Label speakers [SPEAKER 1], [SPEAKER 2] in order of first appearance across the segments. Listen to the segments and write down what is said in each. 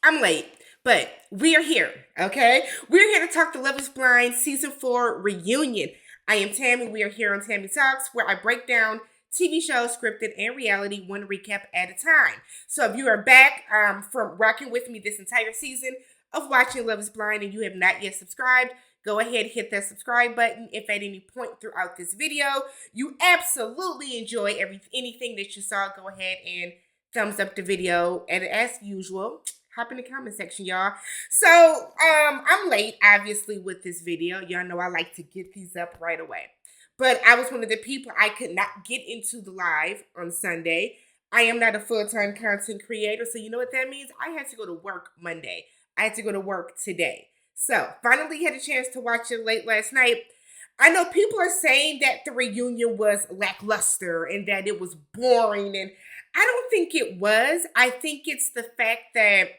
[SPEAKER 1] I'm late, but we are here, okay? We're here to talk the Love is Blind Season 4 reunion. I am Tammy. We are here on TammyTalks, where I break down TV shows, scripted, and reality, one recap at a time. So if you are back from rocking with me this entire season of watching Love is Blind and you have not yet subscribed, go ahead, hit that subscribe button. If at any point throughout this video you absolutely enjoy anything that you saw, go ahead and thumbs up the video. And as usual, hop in the comment section, y'all. So, I'm late, obviously, with this video. Y'all know I like to get these up right away. But I was one of the people I could not get into the live on Sunday. I am not a full-time content creator, so you know what that means? I had to go to work Monday. I had to go to work today. So, finally had a chance to watch it late last night. I know people are saying that the reunion was lackluster and that it was boring, and I don't think it was. I think it's the fact that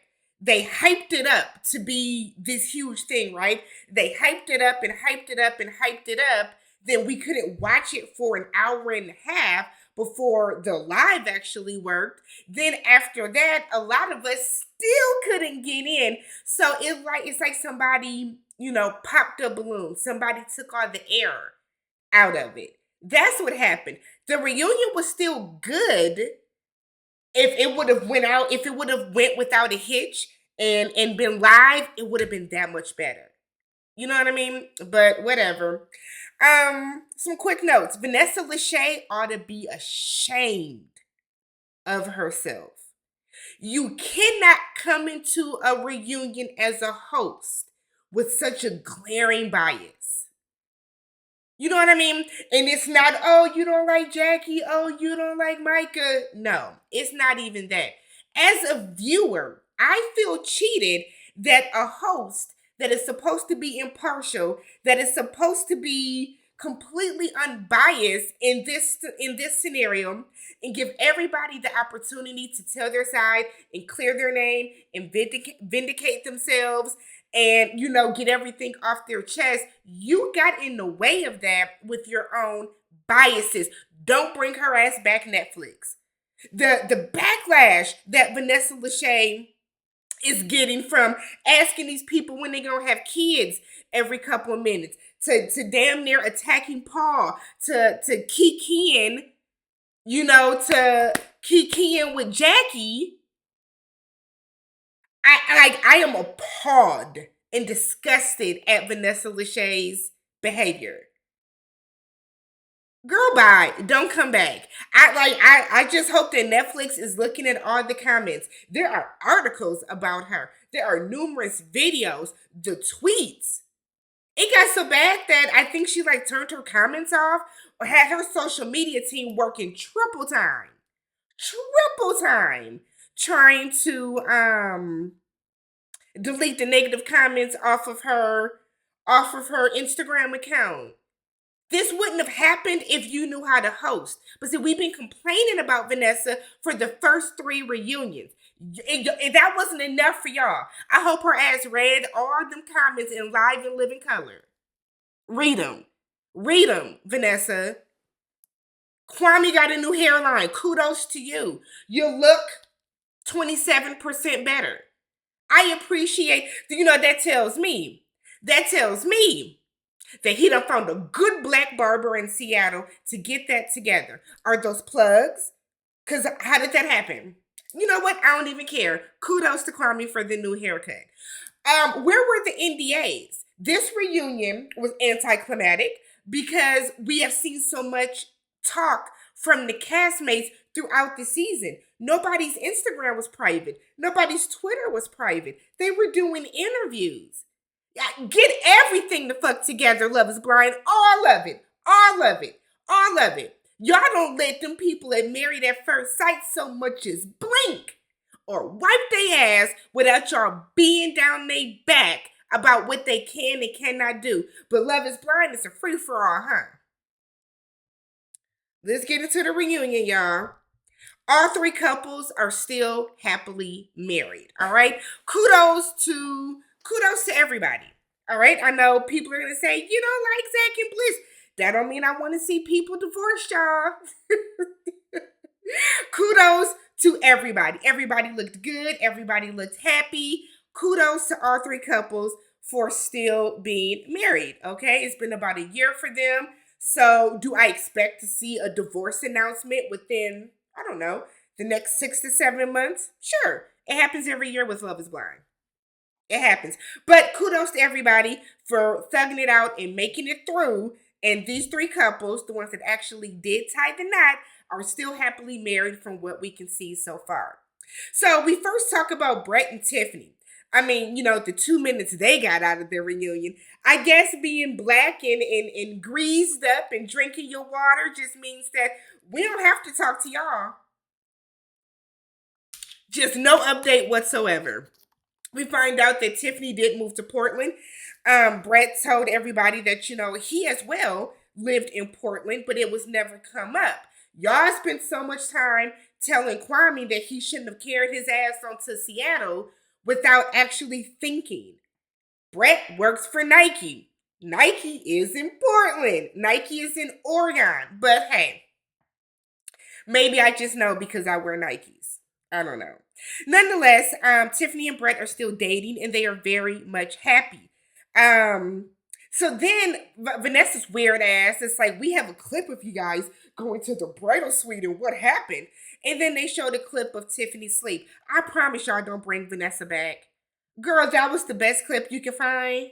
[SPEAKER 1] they hyped it up to be this huge thing, right? They hyped it up and hyped it up and hyped it up. Then we couldn't watch it for an hour and a half before the live actually worked. Then after that, a lot of us still couldn't get in. So it's like somebody, popped a balloon. Somebody took all the air out of it. That's what happened. The reunion was still good. If it would have went without a hitch and been live, it would have been that much better. You know what I mean? But whatever. Some quick notes. Vanessa Lachey ought to be ashamed of herself. You cannot come into a reunion as a host with such a glaring bias. You know what I mean? And it's not, oh, you don't like Jackie. Oh, you don't like Micah. No, it's not even that. As a viewer, I feel cheated that a host that is supposed to be impartial, that is supposed to be completely unbiased in this scenario and give everybody the opportunity to tell their side and clear their name and vindicate themselves and, get everything off their chest. You got in the way of that with your own biases. Don't bring her ass back, Netflix. The backlash that Vanessa Lachey is getting from asking these people when they're going to have kids every couple of minutes, to damn near attacking Paul, to kikiing, to kikiing with Jackie. I am appalled and disgusted at Vanessa Lachey's behavior. Girl, bye. Don't come back. I just hope that Netflix is looking at all the comments. There are articles about her. There are numerous videos, the tweets. It got so bad that I think she turned her comments off or had her social media team working triple time trying to delete the negative comments off of her Instagram account. This wouldn't have happened if you knew how to host. But see, we've been complaining about Vanessa for the first 3 reunions. And that wasn't enough for y'all. I hope her ass read all them comments in live and living color. Read them. Read them, Vanessa. Kwame got a new hairline. Kudos to you. You look 27% better. I appreciate, that tells me that he done found a good black barber in Seattle to get that together. Are those plugs? Because how did that happen? You know what? I don't even care. Kudos to Kwame for the new haircut. Where were the NDAs? This reunion was anticlimactic because we have seen so much talk from the castmates throughout the season. Nobody's Instagram was private. Nobody's Twitter was private. They were doing interviews. Get everything the fuck together, Love is Blind. All of it. All of it. All of it. Y'all don't let them people at Married at First Sight so much as blink or wipe their ass without y'all being down their back about what they can and cannot do. But Love is Blind is a free-for-all, huh? Let's get into the reunion, y'all. All 3 couples are still happily married, all right? Kudos to everybody, all right? I know people are going to say, you don't like Zach and Bliss. That don't mean I want to see people divorced, y'all. Kudos to everybody. Everybody looked good. Everybody looked happy. Kudos to all three couples for still being married, okay? It's been about a year for them. So do I expect to see a divorce announcement within, I don't know, the next 6 to 7 months? Sure. It happens every year with Love is Blind. It happens. But kudos to everybody for thugging it out and making it through. And these three couples, the ones that actually did tie the knot, are still happily married from what we can see so far. So we first talk about Brett and Tiffany. I mean, the 2 minutes they got out of their reunion. I guess being black and greased up and drinking your water just means that we don't have to talk to y'all. Just no update whatsoever. We find out that Tiffany did move to Portland. Brett told everybody that, he as well lived in Portland, but it was never come up. Y'all spent so much time telling Kwame that he shouldn't have carried his ass onto Seattle without actually thinking. Brett works for Nike. Nike is in Portland. Nike is in Oregon. But hey, maybe I just know because I wear Nikes. I don't know. Nonetheless, Tiffany and Brett are still dating and they are very much happy. So then Vanessa's weird ass, it's like, we have a clip of you guys going to the bridal suite and what happened. And then they showed a clip of Tiffany's sleep. I promise y'all don't bring Vanessa back. Girl, that was the best clip you can find.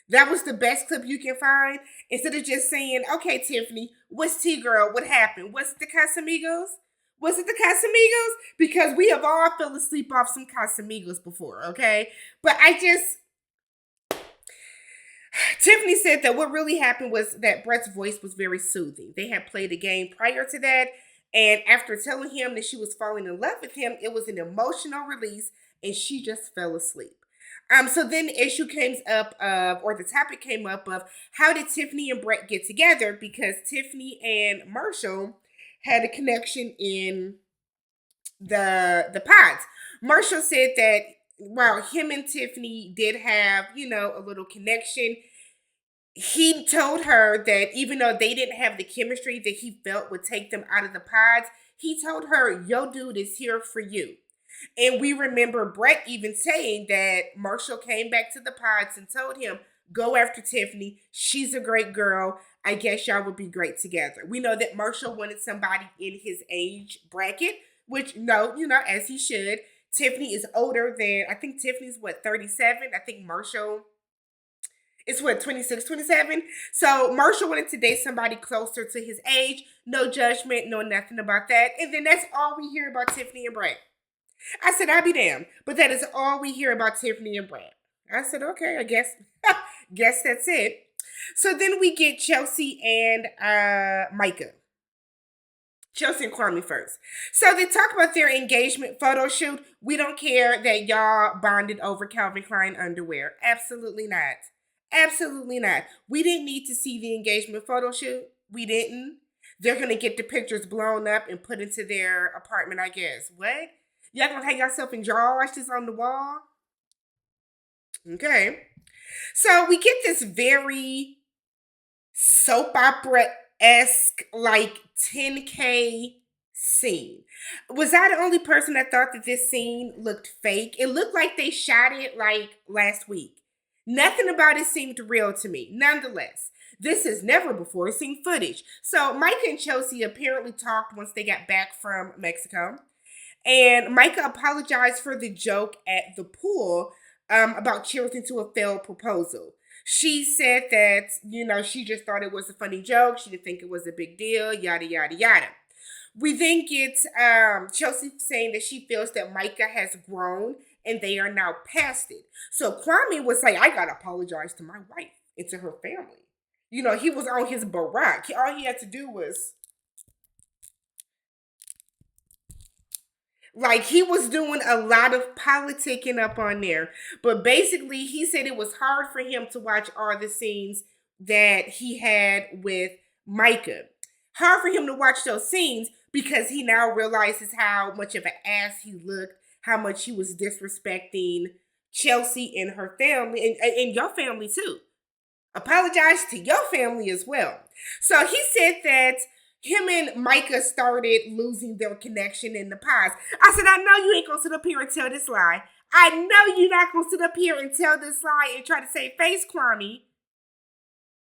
[SPEAKER 1] That was the best clip you can find. Instead of just saying, okay, Tiffany, what's tea, girl? What happened? Was it the Casamigos? Was it the Casamigos? Because we have all fell asleep off some Casamigos before, okay? But Tiffany said that what really happened was that Brett's voice was very soothing. They had played a game prior to that, and after telling him that she was falling in love with him, it was an emotional release, and she just fell asleep. So then the issue came up or the topic came up of how did Tiffany and Brett get together? Because Tiffany and Marshall had a connection in the pods. Marshall said that while him and Tiffany did have, a little connection, he told her that even though they didn't have the chemistry that he felt would take them out of the pods, he told her, yo, dude is here for you. And we remember Brett even saying that Marshall came back to the pods and told him, go after Tiffany. She's a great girl. I guess y'all would be great together. We know that Marshall wanted somebody in his age bracket, which, no, as he should. Tiffany is older than, I think Tiffany's 37? I think Marshall is 26, 27? So Marshall wanted to date somebody closer to his age. No judgment, no nothing about that. And then that's all we hear about Tiffany and Brett. I said, I'll be damned. But that is all we hear about Tiffany and Brett. I said, okay, I guess that's it. So then we get Chelsea and Micah. Chelsea and Kwame first. So they talk about their engagement photo shoot. We don't care that y'all bonded over Calvin Klein underwear. Absolutely not. Absolutely not. We didn't need to see the engagement photo shoot. We didn't. They're going to get the pictures blown up and put into their apartment, I guess. What? Y'all going to hang yourself in drawers just on the wall? Okay. So we get this very soap opera-esque, 10K scene. Was I the only person that thought that this scene looked fake? It looked like they shot it last week. Nothing about it seemed real to me. Nonetheless, this has never before seen footage. So Micah and Chelsea apparently talked once they got back from Mexico. And Micah apologized for the joke at the pool about cheering to a failed proposal. She said that, she just thought it was a funny joke. She didn't think it was a big deal, yada, yada, yada. We then get Chelsea saying that she feels that Micah has grown and they are now past it. So Kwame was like, I got to apologize to my wife and to her family. He was on his barack. All he had to do was... he was doing a lot of politicking up on there. But basically, he said it was hard for him to watch all the scenes that he had with Micah. Hard for him to watch those scenes because he now realizes how much of an ass he looked, how much he was disrespecting Chelsea and her family, and your family too. Apologize to your family as well. So he said that him and Micah started losing their connection in the past. I said, I know you ain't gonna sit up here and tell this lie. I know you're not gonna sit up here and tell this lie and try to save face, Kwame,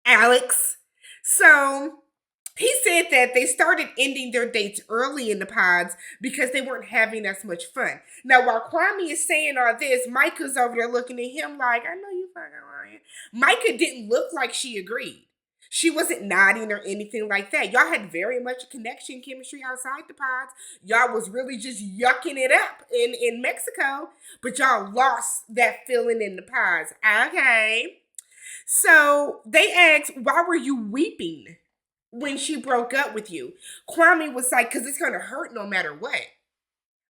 [SPEAKER 1] Alex. So he said that they started ending their dates early in the pods because they weren't having as much fun. Now, while Kwame is saying all this, Micah's over there looking at him like, I know you fucking lying. Micah didn't look like she agreed. She wasn't nodding or anything like that. Y'all had very much connection, chemistry outside the pods. Y'all was really just yucking it up in Mexico, but y'all lost that feeling in the pods. Okay. So they asked, why were you weeping when she broke up with you? Kwame was like, because it's going to hurt no matter what.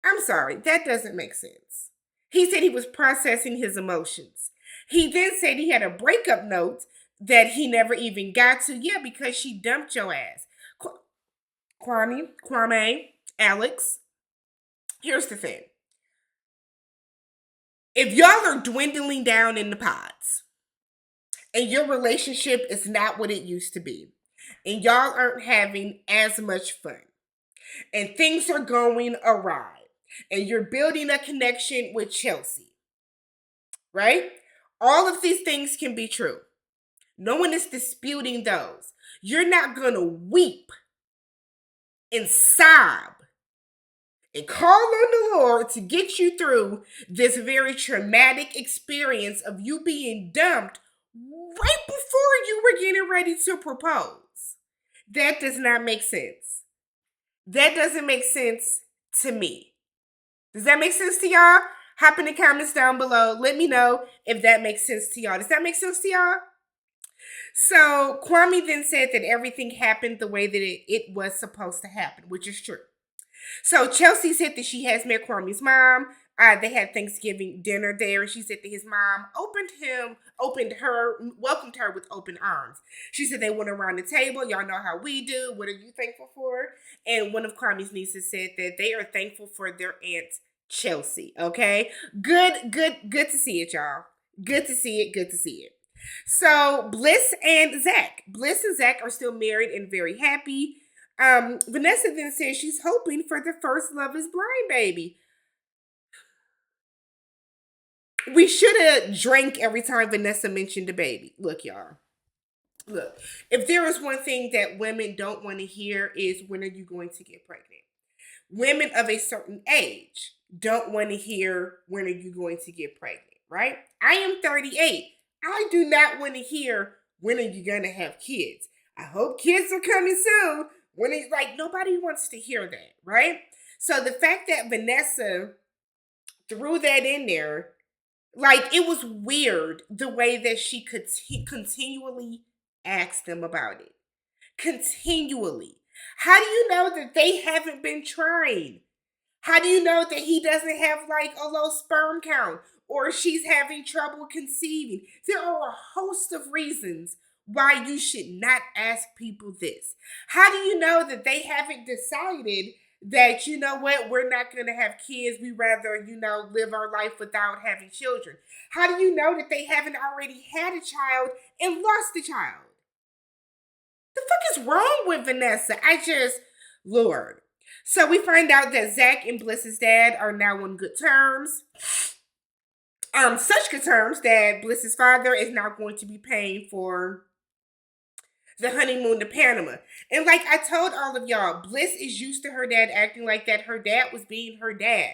[SPEAKER 1] I'm sorry, that doesn't make sense. He said he was processing his emotions. He then said he had a breakup note that he never even got to. Yeah, because she dumped your ass. Kwame, Alex, here's the thing. If y'all are dwindling down in the pods and your relationship is not what it used to be, and y'all aren't having as much fun, and things are going awry, and you're building a connection with Chelsea, right? All of these things can be true. No one is disputing those. You're not going to weep and sob and call on the Lord to get you through this very traumatic experience of you being dumped right before you were getting ready to propose. That does not make sense. That doesn't make sense to me. Does that make sense to y'all? Hop in the comments down below. Let me know if that makes sense to y'all. Does that make sense to y'all? So Kwame then said that everything happened the way that it was supposed to happen, which is true. So Chelsea said that she has met Kwame's mom. They had Thanksgiving dinner there, and she said that his mom welcomed her with open arms. She said they went around the table. Y'all know how we do. What are you thankful for? And one of Kwame's nieces said that they are thankful for their aunt Chelsea. Okay, good to see it, y'all. Good to see it. So Bliss and Zach are still married and very happy. Vanessa then says she's hoping for the first Love is Blind baby. We should have drank every time Vanessa mentioned the baby. Look, y'all. Look, if there is one thing that women don't want to hear is, when are you going to get pregnant? Women of a certain age don't want to hear, when are you going to get pregnant, right? I am 38. I do not want to hear, when are you going to have kids? I hope kids are coming soon. When it's like, nobody wants to hear that, right? So the fact that Vanessa threw that in there, like, it was weird the way that she could continually ask them about it. Continually. How do you know that they haven't been trying? How do you know that he doesn't have like a low sperm count, or she's having trouble conceiving? There are a host of reasons why you should not ask people this. How do you know that they haven't decided that, you know what, we're not going to have kids, we rather, live our life without having children? How do you know that they haven't already had a child and lost a child? The fuck is wrong with Vanessa? Lord. So we find out that Zach and Bliss's dad are now on good terms. Such good terms that Bliss's father is now going to be paying for the honeymoon to Panama. And like I told all of y'all, Bliss is used to her dad acting like that. Her dad was being her dad.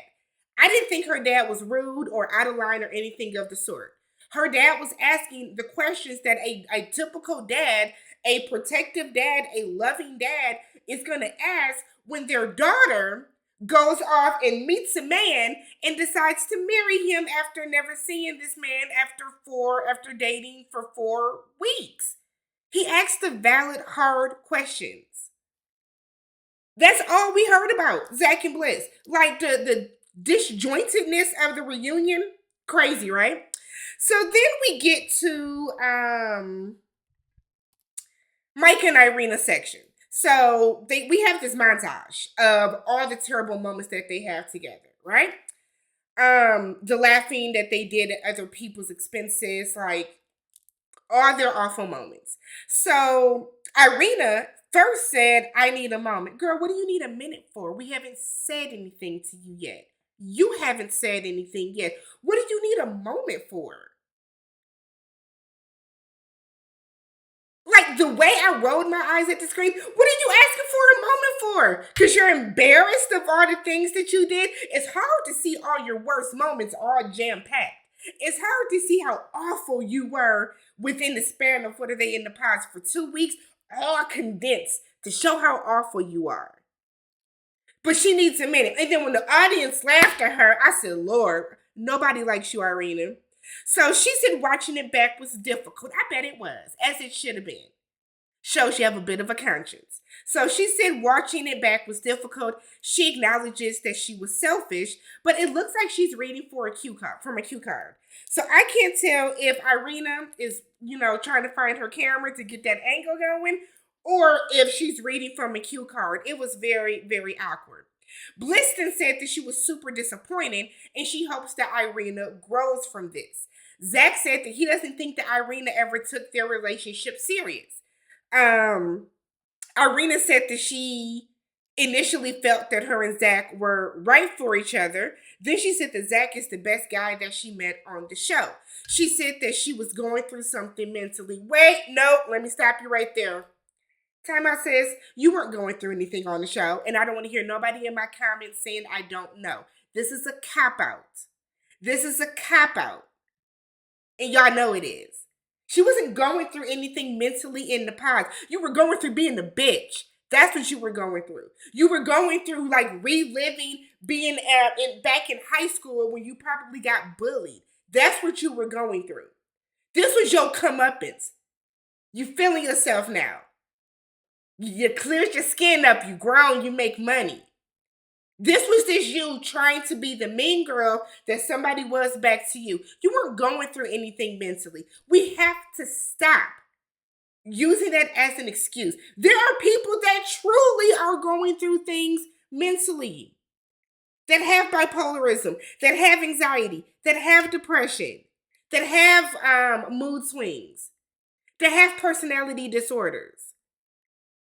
[SPEAKER 1] I didn't think her dad was rude or out of line or anything of the sort. Her dad was asking the questions that a typical dad, a protective dad, a loving dad is going to ask when their daughter goes off and meets a man and decides to marry him after never seeing this man after dating for 4 weeks. He asked the valid, hard questions. That's all we heard about Zach and Bliss. Like the disjointedness of the reunion. Crazy, right? So then we get to Micah and Irina section. So we have this montage of all the terrible moments that they have together, right? The laughing that they did at other people's expenses, like all their awful moments. So Irina first said, I need a moment. Girl, what do you need a minute for? We haven't said anything to you yet. You haven't said anything yet. What do you need a moment for? Like the way I rolled my eyes at the screen, what are you asking for a moment for? Because you're embarrassed of all the things that you did? It's hard to see all your worst moments all jam packed. It's hard to see how awful you were within the span of what are they in the past for 2 weeks, all condensed to show how awful you are. But she needs a minute. And then when the audience laughed at her, I said, Lord, nobody likes you, Irina. So she said watching it back was difficult. I bet it was, as it should have been. Shows you have a bit of a conscience. So she said watching it back was difficult. She acknowledges that she was selfish, but it looks like she's reading for a cue card from a cue card. So I can't tell if Irina is, trying to find her camera to get that angle going, or if she's reading from a cue card. It was very, very awkward. Bliss then said that she was super disappointed and she hopes that Irina grows from this. Zach said that he doesn't think that Irina ever took their relationship serious. Irina said that she initially felt that her and Zach were right for each other. Then she said that Zach is the best guy that she met on the show. She said that she was going through something mentally. Wait, no, let me stop you right there. Time out, says you weren't going through anything on the show, and I don't want to hear nobody in my comments saying I don't know. This is a cop out. This is a cop out. And y'all know it is. She wasn't going through anything mentally in the past. You were going through being a bitch. That's what you were going through. You were going through like reliving being back in high school when you probably got bullied. That's what you were going through. This was your comeuppance. You feeling yourself now. You cleared your skin up, you grown, you make money. This was just you trying to be the mean girl that somebody was back to you. You weren't going through anything mentally. We have to stop using that as an excuse. There are people that truly are going through things mentally, that have bipolarism, that have anxiety, that have depression, that have mood swings, that have personality disorders.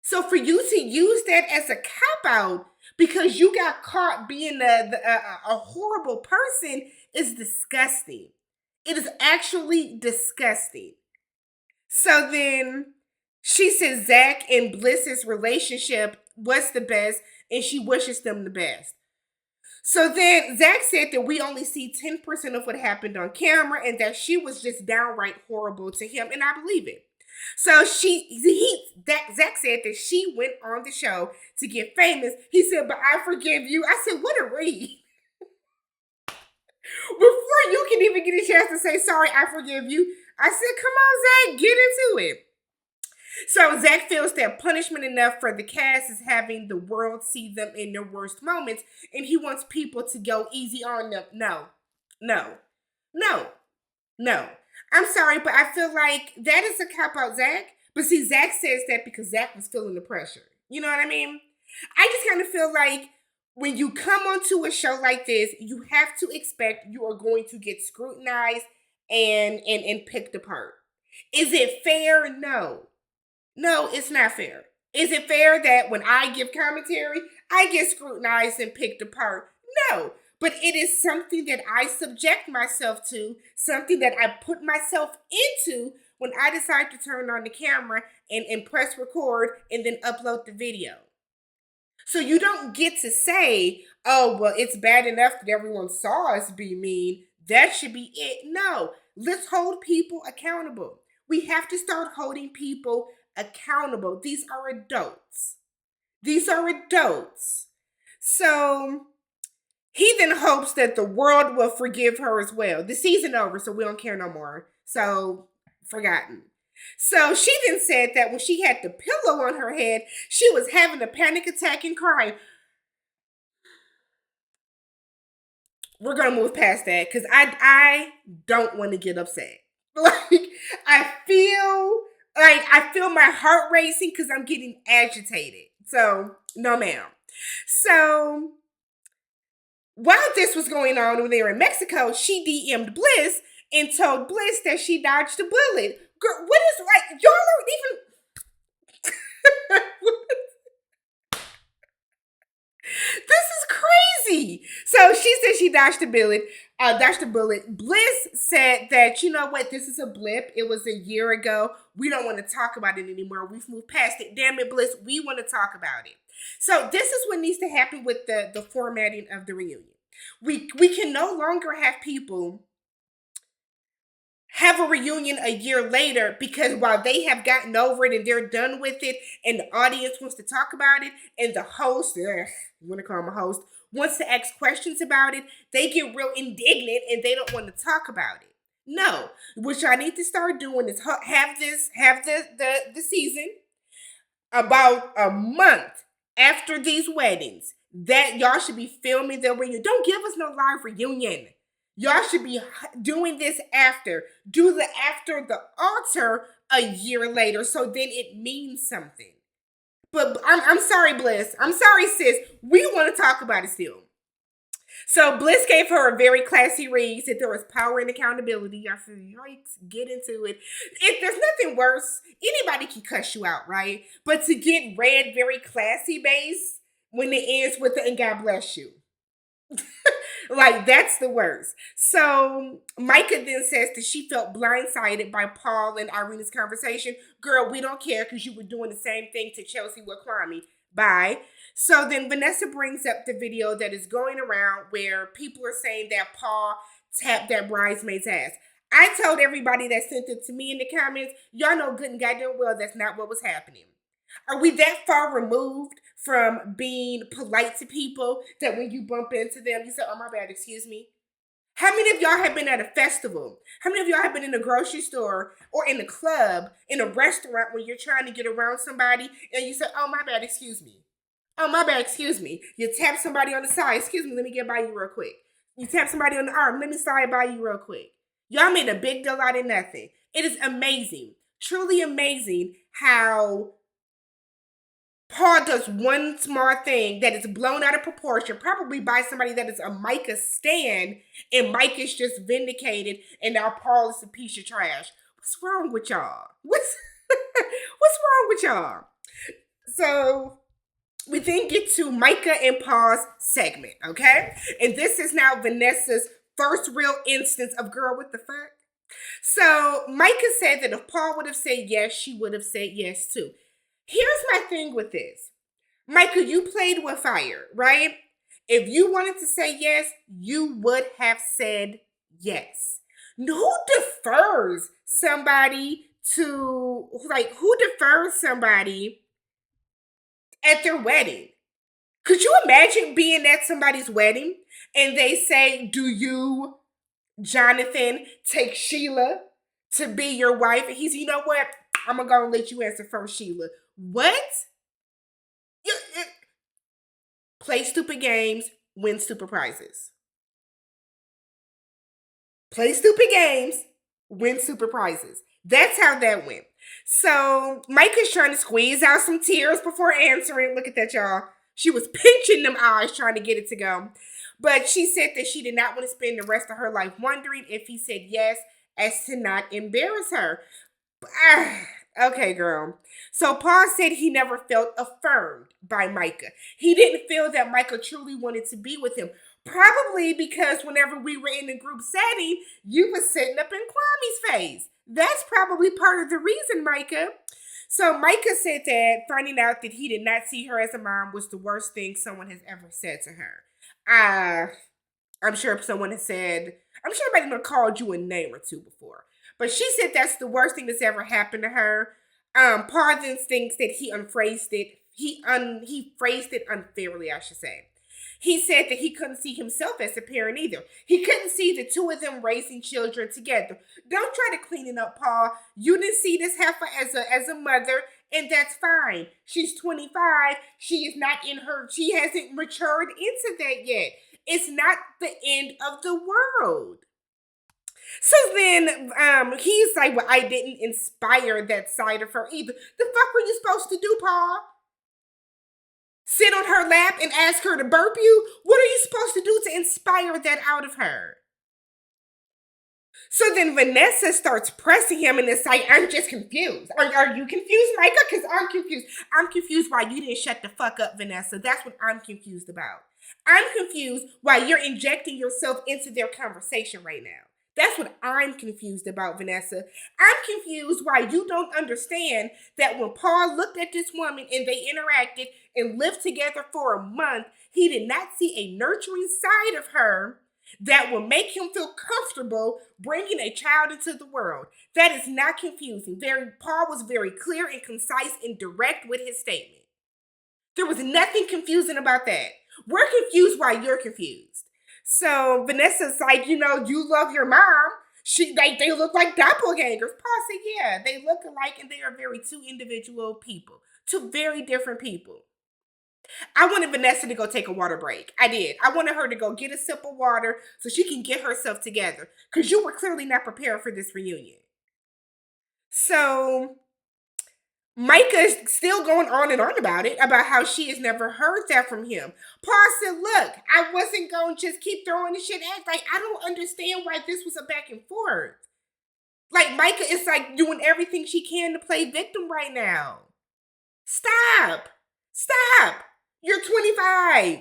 [SPEAKER 1] So for you to use that as a cop-out because you got caught being a horrible person is disgusting. It is actually disgusting. So then she says Zach and Bliss's relationship was the best and she wishes them the best. So then Zach said that we only see 10% of what happened on camera and that she was just downright horrible to him, and I believe it. So Zach said that she went on the show to get famous. He said, but I forgive you. I said, what a read. Before you can even get a chance to say, sorry, I forgive you, I said, come on, Zach, get into it. So Zach feels that punishment enough for the cast is having the world see them in their worst moments, and he wants people to go easy on them. No. I'm sorry, but I feel like that is a cop-out, Zach. But see, Zach says that because Zach was feeling the pressure. You know what I mean? I just kind of feel like when you come onto a show like this, you have to expect you are going to get scrutinized and picked apart. Is it fair? No. No, it's not fair. Is it fair that when I give commentary, I get scrutinized and picked apart? No. But it is something that I subject myself to, something that I put myself into when I decide to turn on the camera and press record and then upload the video. So you don't get to say, oh, well, it's bad enough that everyone saw us be mean. That should be it. No, let's hold people accountable. We have to start holding people accountable. These are adults. So he then hopes that the world will forgive her as well. The season over, so we don't care no more. So, forgotten. So she then said that when she had the pillow on her head, she was having a panic attack and crying. We're going to move past that because I don't want to get upset. I feel my heart racing because I'm getting agitated. So, no ma'am. So while this was going on when they were in Mexico, she DM'd Bliss and told Bliss that she dodged a bullet. Girl, what is, like, y'all don't even... This is crazy. So she said she dodged a bullet. Bliss said that, you know what, this is a blip. It was a year ago. We don't want to talk about it anymore. We've moved past it. Damn it, Bliss. We want to talk about it. So this is what needs to happen with the formatting of the reunion. We can no longer have people have a reunion a year later because while they have gotten over it and they're done with it and the audience wants to talk about it and the host, you want to call him a host, wants to ask questions about it, they get real indignant and they don't want to talk about it. No, what y'all need to start doing is have the season about a month after these weddings. That y'all should be filming the reunion. Don't give us no live reunion. Y'all should be doing this after. Do the after the altar a year later so then it means something. But I'm sorry, Bliss. I'm sorry, sis. We want to talk about it still. So Bliss gave her a very classy read, said there was power and accountability. I said, yikes, get into it. If there's nothing worse, anybody can cuss you out, right? But to get read very classy base when it ends with the and God bless you. Like, that's the worst. So Micah then says that she felt blindsided by Paul and Irina's conversation. Girl, we don't care because you were doing the same thing to Chelsea with Kwame. Bye. So then Vanessa brings up the video that is going around where people are saying that Paul tapped that bridesmaid's ass. I told everybody that sent it to me in the comments, y'all know good and goddamn well that's not what was happening. Are we that far removed from being polite to people that when you bump into them, you say, oh, my bad, excuse me? How many of y'all have been at a festival? How many of y'all have been in a grocery store or in a club, in a restaurant when you're trying to get around somebody and you say, oh, my bad, excuse me? Oh, my bad, excuse me. You tap somebody on the side, excuse me, let me get by you real quick. You tap somebody on the arm, let me slide by you real quick. Y'all made a big deal out of nothing. It is amazing, truly amazing how Paul does one small thing that is blown out of proportion, probably by somebody that is a Micah stan, and Micah's just vindicated, and now Paul is a piece of trash. What's wrong with y'all? What's wrong with y'all? So we then get to Micah and Paul's segment, okay? And this is now Vanessa's first real instance of girl, what the fuck? So Micah said that if Paul would have said yes, she would have said yes too. Here's my thing with this. Micah, you played with fire, right? If you wanted to say yes, you would have said yes. Who defers somebody at their wedding? Could you imagine being at somebody's wedding and they say, do you, Jonathan, take Sheila to be your wife? And he's, you know what? I'm going to go and let you answer first, Sheila. What? Play stupid games, win stupid prizes. Play stupid games, win stupid prizes. That's how that went. So Micah's trying to squeeze out some tears before answering. Look at that, y'all. She was pinching them eyes trying to get it to go. But she said that she did not want to spend the rest of her life wondering if he said yes as to not embarrass her. Okay, girl. So Paul said he never felt affirmed by Micah. He didn't feel that Micah truly wanted to be with him. Probably because whenever we were in a group setting, you were sitting up in Kwame's face. That's probably part of the reason, Micah. So Micah said that finding out that he did not see her as a mom was the worst thing someone has ever said to her. I'm sure somebody might have called you a name or two before. But she said that's the worst thing that's ever happened to her. Paul then thinks that he unphrased it. He phrased it unfairly, I should say. He said that he couldn't see himself as a parent either. He couldn't see the two of them raising children together. Don't try to clean it up, Paul. You didn't see this heifer as a mother, and that's fine. She's 25. She hasn't matured into that yet. It's not the end of the world. So then he's like, well, I didn't inspire that side of her either. The fuck were you supposed to do, Paul? Sit on her lap and ask her to burp you? What are you supposed to do to inspire that out of her? So then Vanessa starts pressing him and it's like, I'm just confused. Are you confused, Micah? Because I'm confused. I'm confused why you didn't shut the fuck up, Vanessa. That's what I'm confused about. I'm confused why you're injecting yourself into their conversation right now. That's what I'm confused about, Vanessa. I'm confused why you don't understand that when Paul looked at this woman and they interacted and lived together for a month, he did not see a nurturing side of her that will make him feel comfortable bringing a child into the world. That is not confusing. Paul was very clear and concise and direct with his statement. There was nothing confusing about that. We're confused why you're confused. So Vanessa's like, you love your mom. They look like doppelgangers. Paul said, yeah, they look alike and they are two individual people. Two very different people. I wanted Vanessa to go take a water break. I did. I wanted her to go get a sip of water so she can get herself together. Because you were clearly not prepared for this reunion. So Micah's still going on and on about it, about how she has never heard that from him. Paul said, look, I wasn't going to just keep throwing the shit at. Like, I don't understand why this was a back and forth. Like, Micah is like doing everything she can to play victim right now. Stop. You're 25.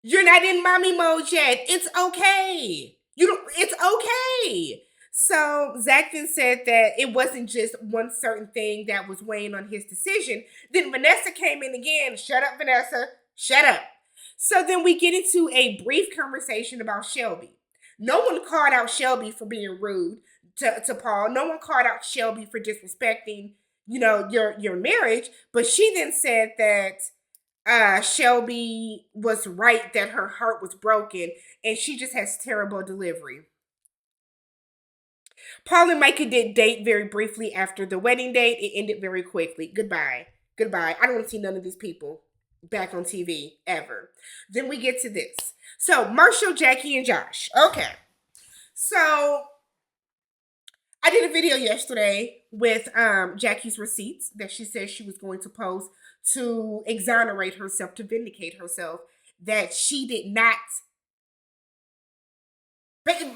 [SPEAKER 1] You're not in mommy mode yet. It's okay. It's okay. So Zach then said that it wasn't just one certain thing that was weighing on his decision. Then Vanessa came in again. Shut up, Vanessa. Shut up. So then we get into a brief conversation about Shelby. No one called out Shelby for being rude to Paul. No one called out Shelby for disrespecting, your marriage. But she then said that Shelby was right, that her heart was broken and she just has terrible delivery. Paul and Micah did date very briefly after the wedding date. It ended very quickly. Goodbye. I don't want to see none of these people back on TV ever. Then we get to this. So Marshall, Jackie, and Josh. Okay. So I did a video yesterday with Jackie's receipts that she said she was going to post to exonerate herself, to vindicate herself, that she did not.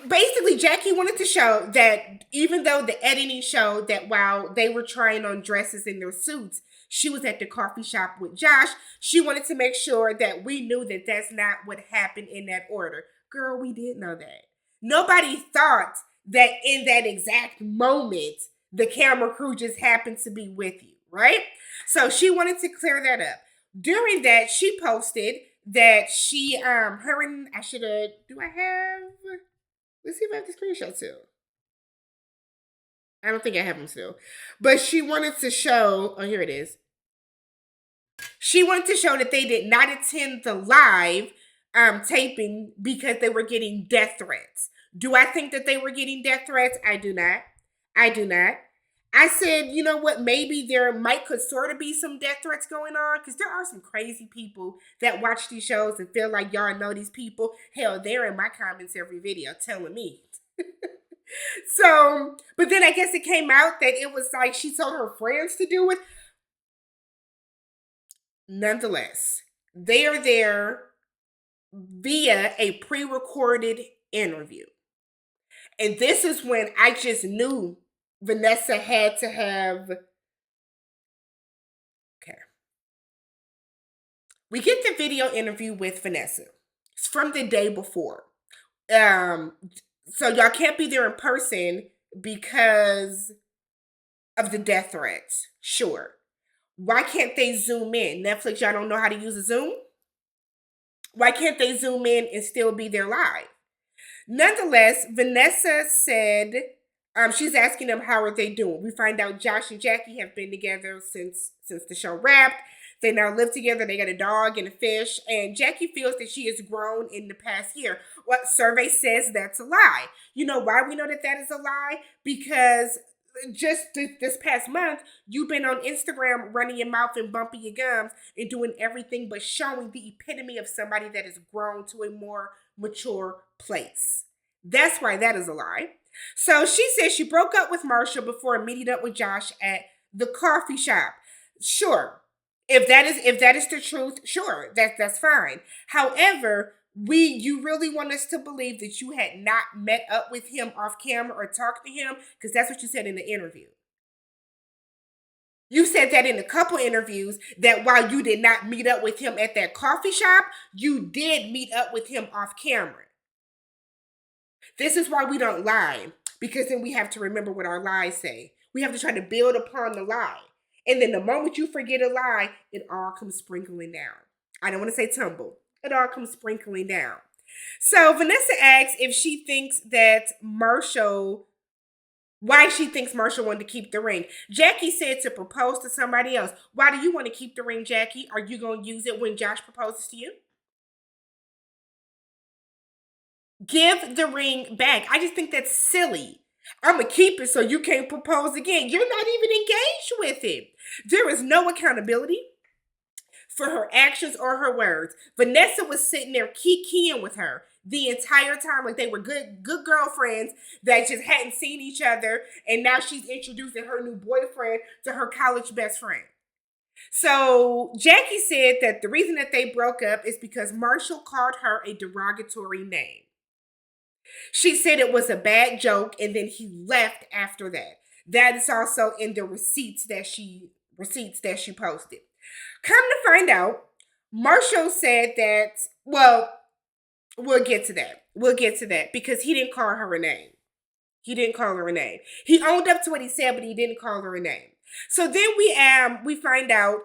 [SPEAKER 1] Basically, Jackie wanted to show that even though the editing showed that while they were trying on dresses in their suits, she was at the coffee shop with Josh, she wanted to make sure that we knew that that's not what happened in that order. Girl, we did know that. Nobody thought that in that exact moment, the camera crew just happened to be with you, right? So she wanted to clear that up. During that, she posted that she, her and, let's see if I have the screenshot too. I don't think I have them still. But she wanted to show, here it is. She wanted to show that they did not attend the live taping because they were getting death threats. Do I think that they were getting death threats? I do not. I said, you know what, maybe there could sort of be some death threats going on, because there are some crazy people that watch these shows and feel like y'all know these people. Hell, they're in my comments every video telling me. So, but then I guess it came out that it was like she told her friends to do it. Nonetheless, they are there via a pre-recorded interview. And this is when I just knew Vanessa had to have. Okay. We get the video interview with Vanessa. It's from the day before. So y'all can't be there in person because of the death threats. Sure. Why can't they zoom in? Netflix, y'all don't know how to use a Zoom? Why can't they zoom in and still be there live? Nonetheless, Vanessa said, she's asking them how are they doing. We find out Josh and Jackie have been together since the show wrapped. They now live together. They got a dog and a fish. And Jackie feels that she has grown in the past year. What survey says that's a lie. You know why we know that is a lie? Because just this past month, you've been on Instagram running your mouth and bumping your gums and doing everything but showing the epitome of somebody that has grown to a more mature place. That's why that is a lie. So she says she broke up with Marshall before meeting up with Josh at the coffee shop. Sure. If that is the truth, sure, that's fine. However, You really want us to believe that you had not met up with him off camera or talked to him? Because that's what you said in the interview. You said that in a couple interviews that while you did not meet up with him at that coffee shop, you did meet up with him off camera. This is why we don't lie, because then we have to remember what our lies say. We have to try to build upon the lie. And then the moment you forget a lie, it all comes sprinkling down. I don't want to say tumble. It all comes sprinkling down. So Vanessa asks if she thinks that why she thinks Marshall wanted to keep the ring. Jackie said to propose to somebody else. Why do you want to keep the ring, Jackie? Are you going to use it when Josh proposes to you? Give the ring back. I just think that's silly. I'm going to keep it so you can't propose again. You're not even engaged with it. There is no accountability for her actions or her words. Vanessa was sitting there kikiing with her the entire time, like they were good girlfriends that just hadn't seen each other, and now she's introducing her new boyfriend to her college best friend. So Jackie said that the reason that they broke up is because Marshall called her a derogatory name. She said it was a bad joke, and then he left after that. That is also in the receipts that she posted. Come to find out, Marshall said that, well, we'll get to that because he didn't call her a name. He owned up to what he said, but he didn't call her a name. So then we find out,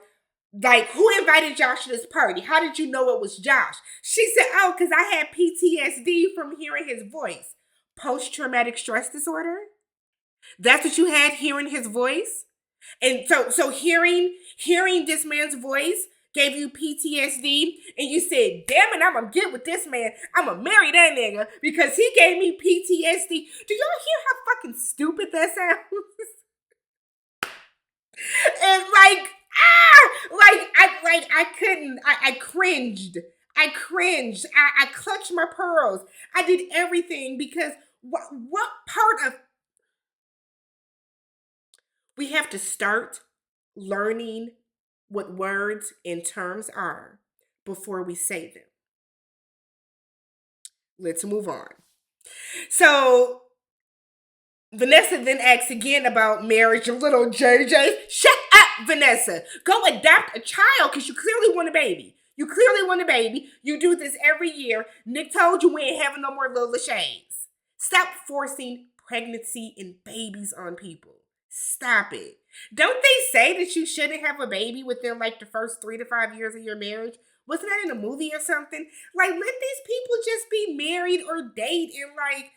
[SPEAKER 1] like, who invited Josh to this party? How did you know it was Josh? She said, oh, because I had PTSD from hearing his voice. Post-traumatic stress disorder? That's what you had, hearing his voice? And so hearing this man's voice gave you PTSD, and you said, damn it, I'm gonna get with this man. I'm gonna marry that nigga because he gave me PTSD. Do y'all hear how fucking stupid that sounds? And I cringed. I clutched my pearls. I did everything because what part of... We have to start learning what words and terms are before we say them. Let's move on. So Vanessa then asks again about marriage. Little JJ, shut up, Vanessa. Go adopt a child because you clearly want a baby. You do this every year. Nick told you we ain't having no more little shades. Stop forcing pregnancy and babies on people. Stop it. Don't they say that you shouldn't have a baby within like the first 3 to 5 years of your marriage? Wasn't that in a movie or something? Like, let these people just be married or date and like,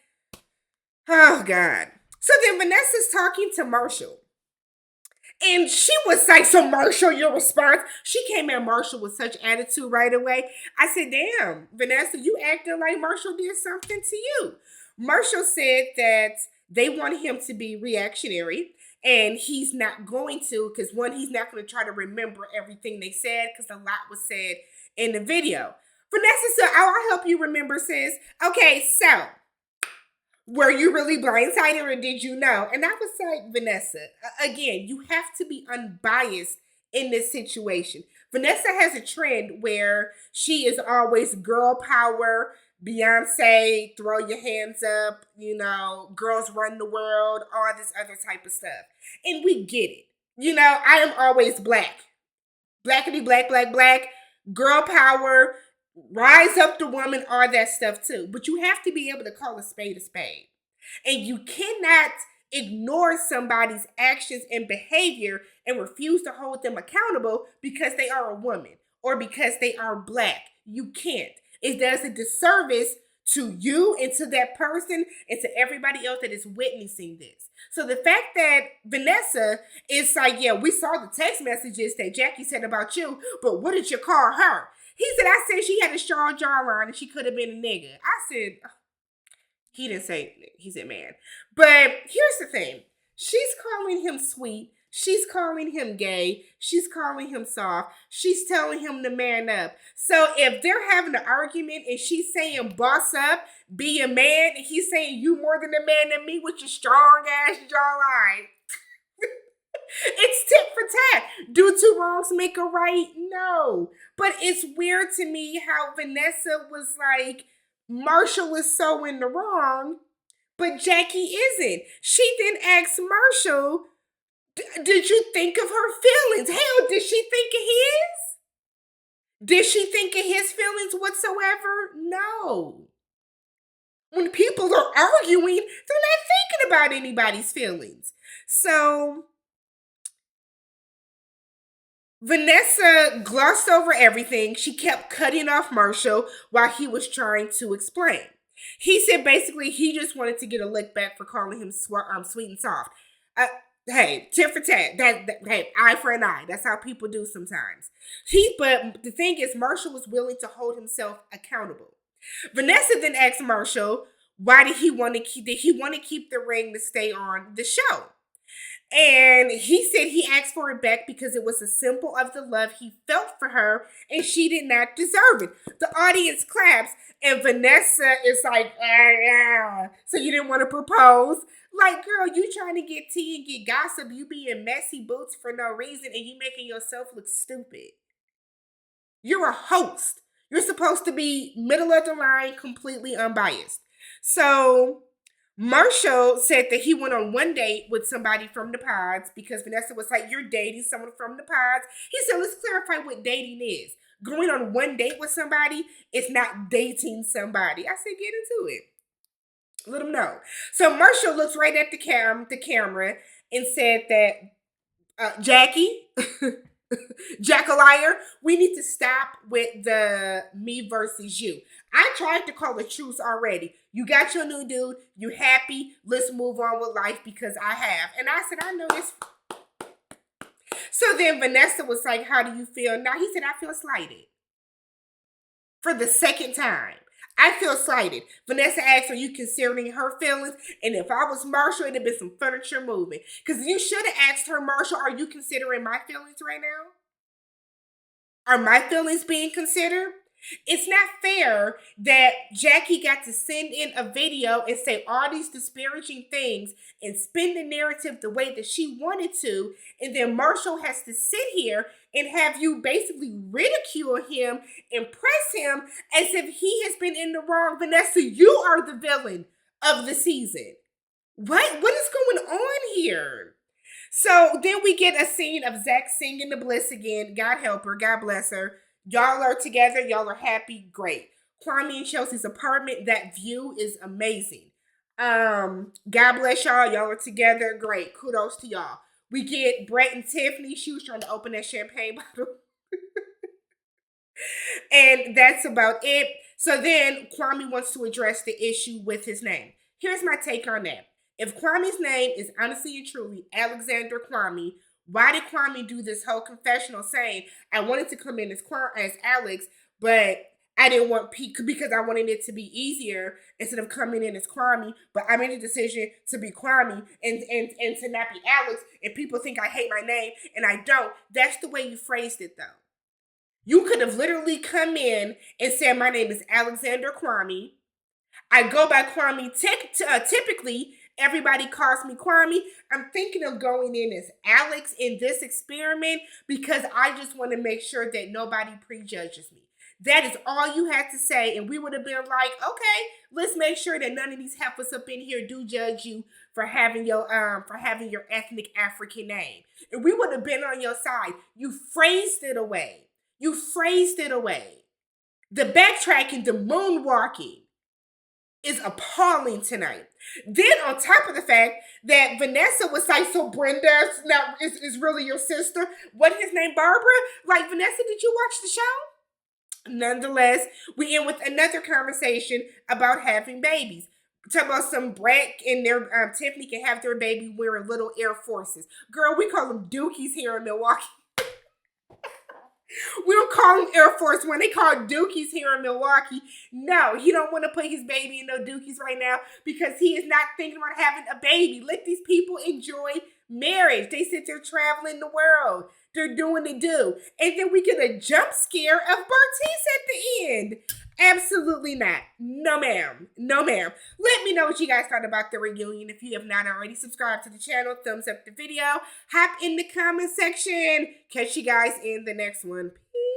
[SPEAKER 1] oh God. So then Vanessa's talking to Marshall. And she was like, so Marshall, your response? She came at Marshall with such attitude right away. I said, damn, Vanessa, you acting like Marshall did something to you. Marshall said that they want him to be reactionary. And he's not going to, because one, he's not going to try to remember everything they said, because a lot was said in the video. Vanessa said, I'll help you remember, sis. Okay, so, were you really blindsided or did you know? And I was like, Vanessa, again, you have to be unbiased in this situation. Vanessa has a trend where she is always girl power, Beyonce, throw your hands up, girls run the world, all this other type of stuff. And we get it. I am always black. Blackity black, black, black, girl power, rise up the woman, all that stuff too. But you have to be able to call a spade a spade. And you cannot ignore somebody's actions and behavior and refuse to hold them accountable because they are a woman or because they are black. You can't. It does a disservice to you and to that person and to everybody else that is witnessing this. So the fact that Vanessa is like, yeah, we saw the text messages that Jackie said about you, but what did you call her? He said, I said she had a strong jawline and she could have been a nigga. I said, he didn't say, he said man. But here's the thing. She's calling him sweet. She's calling him gay. She's calling him soft. She's telling him to man up. So if they're having an argument and she's saying boss up, be a man, and he's saying you more than a man than me with your strong ass jawline. It's tit for tat. Do two wrongs make a right? No. But it's weird to me how Vanessa was like, Marshall is so in the wrong, but Jackie isn't. She then asked Marshall, did you think of her feelings? Hell, did she think of his? Did she think of his feelings whatsoever? No. When people are arguing, they're not thinking about anybody's feelings. So Vanessa glossed over everything. She kept cutting off Marshall while he was trying to explain. He said basically he just wanted to get a lick back for calling him sweet and soft. Hey, tit for tat. Hey, eye for an eye. That's how people do sometimes. But the thing is, Marshall was willing to hold himself accountable. Vanessa then asked Marshall, why did he want to keep the ring to stay on the show? And he said he asked for it back because it was a symbol of the love he felt for her and she did not deserve it. The audience claps and Vanessa is like, so you didn't want to propose? Like, girl, you trying to get tea and get gossip, you be in messy boots for no reason and you making yourself look stupid. You're a host. You're supposed to be middle of the line, completely unbiased. So Marshall said that he went on one date with somebody from the pods because Vanessa was like, you're dating someone from the pods. He said, let's clarify what dating is. Going on one date with somebody is not dating somebody. I said, get into it. Let him know. So Marshall looks right at the camera and said that, Jackie, Jack-a-liar, we need to stop with the me versus you. I tried to call a truce already. You got your new dude. You happy. Let's move on with life because I have. And I said, I know this. So then Vanessa was like, how do you feel? Now he said, I feel slighted. For the second time. I feel slighted. Vanessa asked, are you considering her feelings? And if I was Marshall, it'd have been some furniture moving. Because you should have asked her, Marshall, are you considering my feelings right now? Are my feelings being considered? It's not fair that Jackie got to send in a video and say all these disparaging things and spin the narrative the way that she wanted to, and then Marshall has to sit here and have you basically ridicule him and press him as if he has been in the wrong. Vanessa, you are the villain of the season. What is going on here? So then we get a scene of Zach singing the Bliss again. God help her. God bless her. Y'all are together. Y'all are happy. Great. Kwame and Chelsea's apartment. That view is amazing. God bless y'all. Y'all are together. Great. Kudos to y'all. We get Brett and Tiffany. She was trying to open that champagne bottle. And that's about it. So then Kwame wants to address the issue with his name. Here's my take on that. If Kwame's name is honestly and truly Alexander Kwame, why did Kwame do this whole confessional saying, I wanted to come in as Alex, but I didn't want because I wanted it to be easier instead of coming in as Kwame, but I made a decision to be Kwame and to not be Alex, and people think I hate my name, and I don't. That's the way you phrased it, though. You could have literally come in and said, my name is Alexander Kwame. I go by Kwame. Typically, everybody calls me Kwame. I'm thinking of going in as Alex in this experiment because I just want to make sure that nobody prejudges me. That is all you had to say, and we would have been like, okay, let's make sure that none of these heifers up in here do judge you for having your ethnic African name. And we would have been on your side. You phrased it away. The backtracking, the moonwalking is appalling tonight. Then on top of the fact that Vanessa was like, so Brenda is really your sister? What his name, Barbara? Like, Vanessa, did you watch the show? Nonetheless, we end with another conversation about having babies. Talk about some Brett and their Tiffany can have their baby wearing little Air Forces. Girl, we call them Dookies here in Milwaukee. We don't call them Air Force One. They call Dookies here in Milwaukee. No, he don't want to put his baby in no Dookies right now because he is not thinking about having a baby. Let these people enjoy marriage. They sit there traveling the world. they're doing the do. And then we get a jump scare of Bartiz at the end. Absolutely not. No, ma'am. No, ma'am. Let me know what you guys thought about the reunion. If you have not already, subscribe to the channel, thumbs up the video, hop in the comment section. Catch you guys in the next one. Peace.